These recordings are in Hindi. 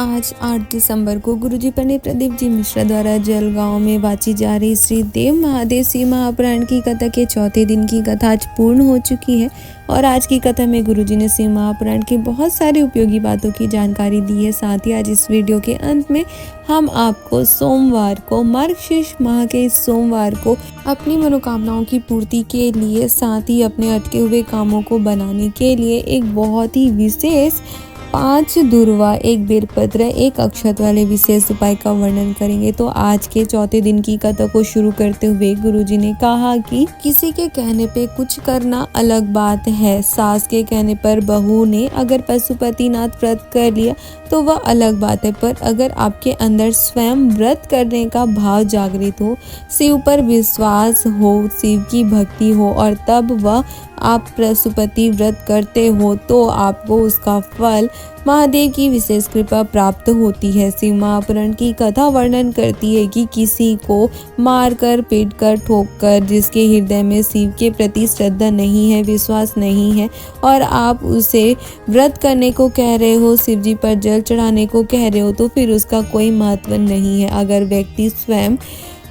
आज 8 दिसंबर को गुरुजी पंडित प्रदीप जी मिश्रा द्वारा जलगांव में बांची जा रही श्री देव महादेव शिव महापुराण की कथा के चौथे दिन की कथा आज पूर्ण हो चुकी है। और आज की कथा में गुरुजी ने शिव महापुराण की बहुत सारी उपयोगी बातों की जानकारी दी है। साथ ही आज इस वीडियो के अंत में हम आपको सोमवार को मार्गशीर्ष माह के इस सोमवार को अपनी मनोकामनाओं की पूर्ति के लिए, साथ ही अपने अटके हुए कामों को बनाने के लिए एक बहुत ही विशेष 5 दुर्वा, 1 बेलपत्र, 1 अक्षत वाले विशेष उपाय का वर्णन करेंगे। तो आज के चौथे दिन की कथा को शुरू करते हुए गुरुजी ने कहा कि किसी के कहने पे कुछ करना अलग बात है। सास के कहने पर बहू ने अगर पशुपतिनाथ व्रत कर लिया तो वह अलग बात है, पर अगर आपके अंदर स्वयं व्रत करने का भाव जागृत हो, शिव पर विश्वास हो, शिव की भक्ति हो और तब वह आप पशुपति व्रत करते हो तो आपको उसका फल महादेव की विशेष कृपा प्राप्त होती है। शिव महापुराण की कथा वर्णन करती है कि किसी को मारकर, पीटकर, ठोककर, जिसके हृदय में शिव के प्रति श्रद्धा नहीं है, विश्वास नहीं है और आप उसे व्रत करने को कह रहे हो, शिव जी पर जल चढ़ाने को कह रहे हो, तो फिर उसका कोई महत्व नहीं है। अगर व्यक्ति स्वयं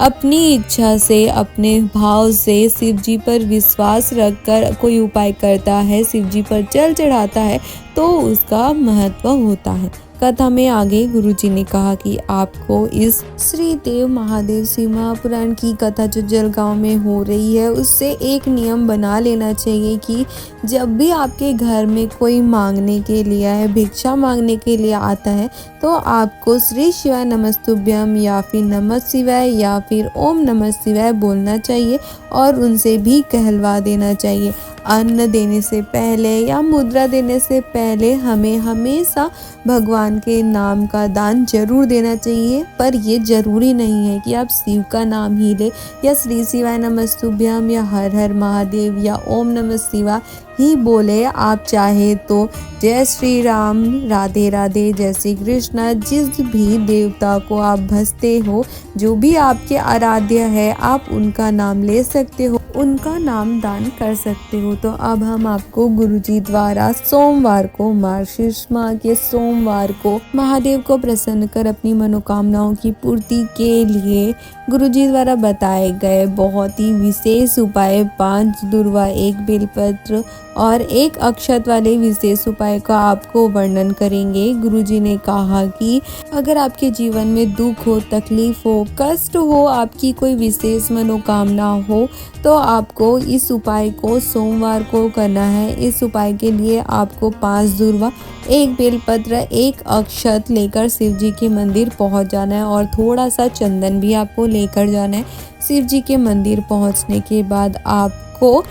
अपनी इच्छा से, अपने भाव से शिव जी पर विश्वास रखकर कोई उपाय करता है, शिव जी पर जल चढ़ाता है, तो उसका महत्व होता है। कथा में आगे गुरुजी ने कहा कि आपको इस श्री देव महादेव शिव महापुराण की कथा जो जलगांव में हो रही है उससे एक नियम बना लेना चाहिए कि जब भी आपके घर में कोई मांगने के लिए है, भिक्षा मांगने के लिए आता है, तो आपको श्री शिवाय नमस्तुभ्यम या फिर नमः शिवाय या फिर ओम नमः शिवाय बोलना चाहिए और उनसे भी कहलवा देना चाहिए। अन्न देने से पहले या मुद्रा देने से पहले हमें हमेशा भगवान के नाम का दान जरूर देना चाहिए, पर ये जरूरी नहीं है कि आप शिव का नाम ही ले या श्री शिवाय नमस्तुभ्यम या हर हर महादेव या ओम नमः शिवाय ही बोले। आप चाहे तो जय श्री राम, राधे राधे, जय श्री कृष्णा, जिस भी देवता को आप भजते हो, जो भी आपके आराध्य है, आप उनका नाम ले सकते हो, उनका नाम दान कर सकते हो। तो अब हम आपको गुरुजी द्वारा सोमवार को, मार्गशीर्ष माह के सोमवार को महादेव को प्रसन्न कर अपनी मनोकामनाओं की पूर्ति के लिए गुरुजी द्वारा बताए गए बहुत ही विशेष उपाय 5 दुर्वा, 1 बेलपत्र और 1 अक्षत वाले विशेष उपाय का आपको वर्णन करेंगे। गुरुजी ने कहा कि अगर आपके जीवन में दुख हो, तकलीफ हो, कष्ट हो, आपकी कोई विशेष मनोकामना हो, तो आपको इस उपाय को सोमवार को करना है। इस उपाय के लिए आपको 5 दुर्वा, 1 बेलपत्र, 1 अक्षत लेकर शिव जी के मंदिर पहुंच जाना है और थोड़ा सा चंदन भी आपको लेकर जाना है। शिव जी के मंदिर पहुंचने के बाद आपको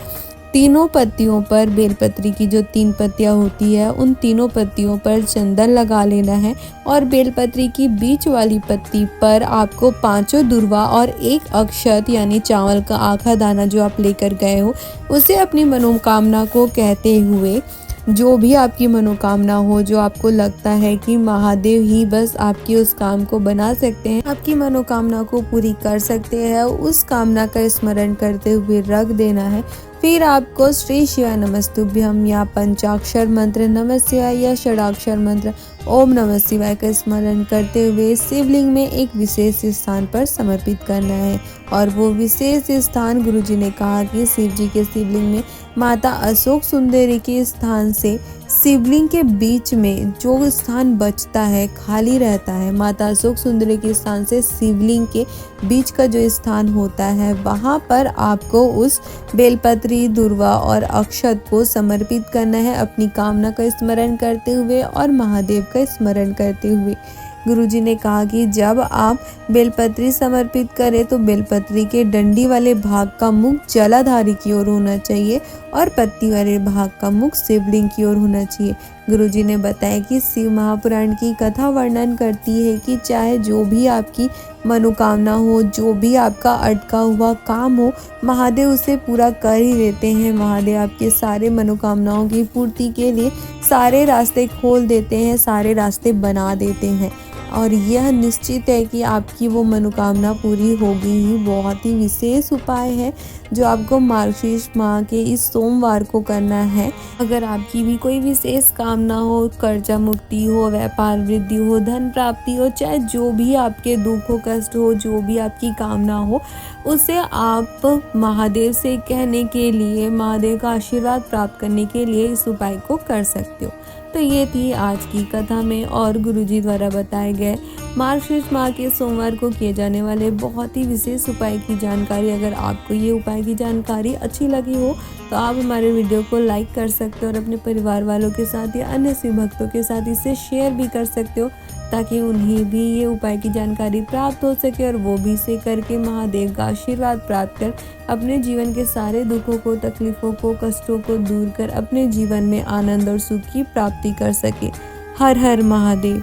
तीनों पत्तियों पर, बेलपत्री की जो 3 पत्तियां होती है, उन तीनों पत्तियों पर चंदन लगा लेना है और बेलपत्री की बीच वाली पत्ती पर आपको 5 दुर्वा और 1 अक्षत यानी चावल का आखा दाना जो आप लेकर गए हो, उसे अपनी मनोकामना को कहते हुए, जो भी आपकी मनोकामना हो, जो आपको लगता है कि महादेव ही बस आपकी उस काम को बना सकते हैं, आपकी मनोकामना को पूरी कर सकते हैं, उस कामना का स्मरण करते हुए रख देना है। फिर आपको श्री शिवाय नमस्तुभ्यम या पंचाक्षर मंत्र नमः शिवाय या षडाक्षर मंत्र ओम नमः शिवाय का स्मरण करते हुए शिवलिंग में एक विशेष स्थान पर समर्पित करना है। और वो विशेष स्थान गुरुजी ने कहा कि शिव जी के शिवलिंग में माता अशोक सुंदरी के स्थान से शिवलिंग के बीच में जो स्थान बचता है, खाली रहता है, माता अशोक सुंदरी के स्थान से शिवलिंग के बीच का जो स्थान होता है, वहां पर आपको उस बेलपत्री, दुर्वा और अक्षत को समर्पित करना है, अपनी कामना का स्मरण करते हुए और महादेव का स्मरण करते हुए। गुरुजी ने कहा कि जब आप बेलपत्री समर्पित करें तो बेलपत्री के डंडी वाले भाग का मुख जलाधारी की ओर होना चाहिए और पत्ती वाले भाग का मुख शिवलिंग की ओर होना चाहिए। गुरुजी ने बताया कि शिव महापुराण की कथा वर्णन करती है कि चाहे जो भी आपकी मनोकामना हो, जो भी आपका अटका हुआ काम हो, महादेव उसे पूरा कर ही देते हैं। महादेव आपके सारे मनोकामनाओं की पूर्ति के लिए सारे रास्ते खोल देते हैं, सारे रास्ते बना देते हैं। और यह निश्चित है कि आपकी वो मनोकामना पूरी होगी ही। बहुत ही विशेष उपाय है जो आपको मार्गशीर्ष माह के इस सोमवार को करना है। अगर आपकी भी कोई विशेष कामना हो, कर्जा मुक्ति हो, व्यापार वृद्धि हो, धन प्राप्ति हो, चाहे जो भी आपके दुख हो, कष्ट हो, जो भी आपकी कामना हो, उसे आप महादेव से कहने के लिए, महादेव का आशीर्वाद प्राप्त करने के लिए इस उपाय को कर सकते हो। तो ये थी आज की कथा में और गुरुजी द्वारा बताए गए मार्गशीर्ष माह के सोमवार को किए जाने वाले बहुत ही विशेष उपाय की जानकारी। अगर आपको ये उपाय की जानकारी अच्छी लगी हो तो आप हमारे वीडियो को लाइक कर सकते हो और अपने परिवार वालों के साथ या अन्य शिव भक्तों के साथ इसे शेयर भी कर सकते हो, ताकि उन्हें भी ये उपाय की जानकारी प्राप्त हो सके और वो भी इसे करके महादेव का आशीर्वाद प्राप्त कर अपने जीवन के सारे दुखों को, तकलीफों को, कष्टों को दूर कर अपने जीवन में आनंद और सुख की प्राप्ति कर सके। हर हर महादेव।